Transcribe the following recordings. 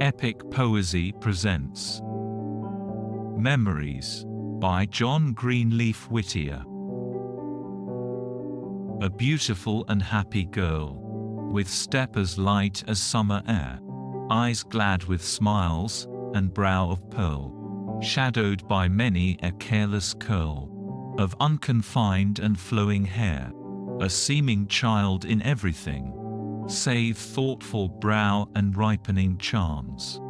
Epic Poesy presents Memories by John Greenleaf Whittier. A beautiful and happy girl, with step as light as summer air, eyes glad with smiles, and brow of pearl, shadowed by many a careless curl of unconfined and flowing hair, a seeming child in everything, save thoughtful brow and ripening charms,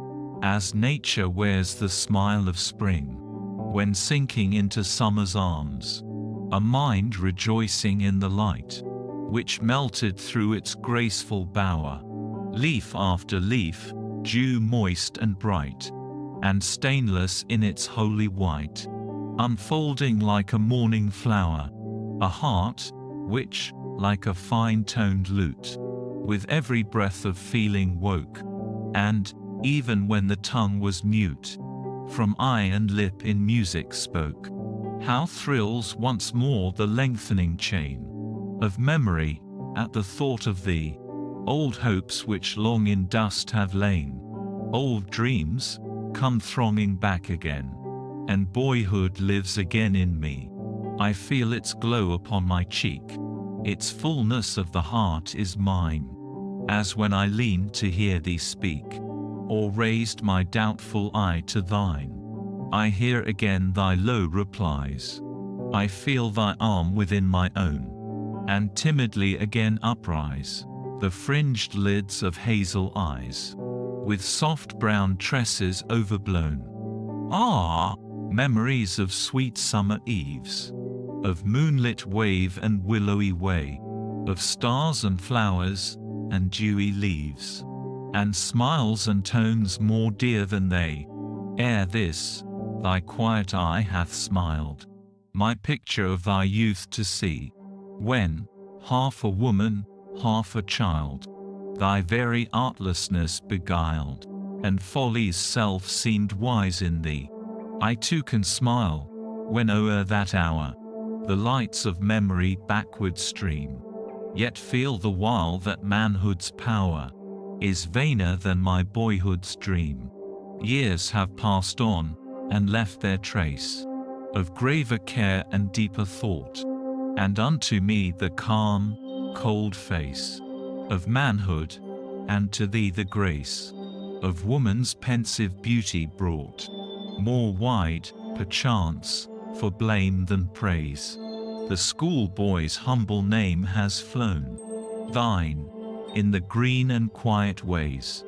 as nature wears the smile of spring, when sinking into summer's arms, a mind rejoicing in the light, which melted through its graceful bower, leaf after leaf, dew moist and bright, and stainless in its holy white, unfolding like a morning flower, a heart, which, like a fine-toned lute, with every breath of feeling woke, and, even when the tongue was mute, from eye and lip in music spoke. How thrills once more the lengthening chain of memory, at the thought of thee, old hopes which long in dust have lain, old dreams, come thronging back again, and boyhood lives again in me. I feel its glow upon my cheek, its fullness of the heart is mine, as when I leaned to hear thee speak, or raised my doubtful eye to thine. I hear again thy low replies, I feel thy arm within my own, and timidly again uprise the fringed lids of hazel eyes, with soft brown tresses overblown. Ah! Memories of sweet summer eves, of moonlit wave and willowy way, of stars and flowers, and dewy leaves, and smiles and tones more dear than they. Ere this, thy quiet eye hath smiled, my picture of thy youth to see, when, half a woman, half a child, thy very artlessness beguiled, and folly's self seemed wise in thee. I too can smile, when o'er that hour, the lights of memory backward stream, yet feel the while that manhood's power is vainer than my boyhood's dream. Years have passed on, and left their trace of graver care and deeper thought, and unto me the calm, cold face of manhood, and to thee the grace of woman's pensive beauty brought, more wide, perchance, for blame than praise. The schoolboy's humble name has flown, thine, in the green and quiet ways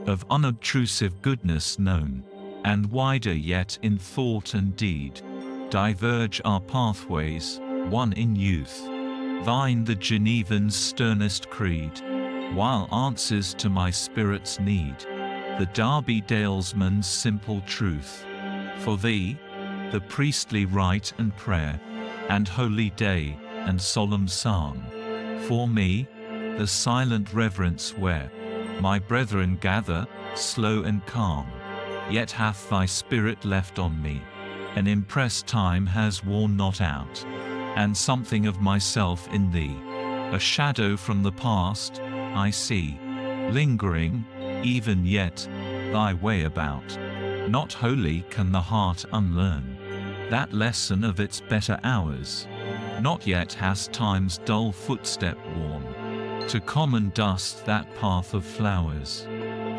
of unobtrusive goodness known, and wider yet in thought and deed, diverge our pathways, one in youth, thine the Genevan's sternest creed, while answers to my spirit's need, the Derby dalesman's simple truth. For thee, the priestly rite and prayer, and holy day, and solemn psalm. For me, the silent reverence where my brethren gather, slow and calm. Yet hath thy spirit left on me an impress time has worn not out, and something of myself in thee, a shadow from the past, I see, lingering, even yet, thy way about. Not wholly can the heart unlearn that lesson of its better hours, not yet has time's dull footstep worn to common dust that path of flowers.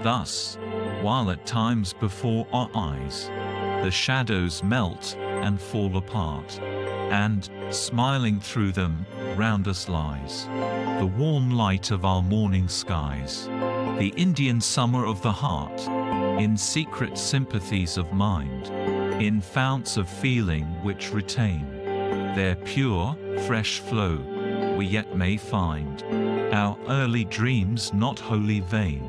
Thus, while at times before our eyes the shadows melt and fall apart, and, smiling through them, round us lies the warm light of our morning skies, the Indian summer of the heart, in secret sympathies of mind, in founts of feeling which retain their pure, fresh flow, we yet may find our early dreams not wholly vain.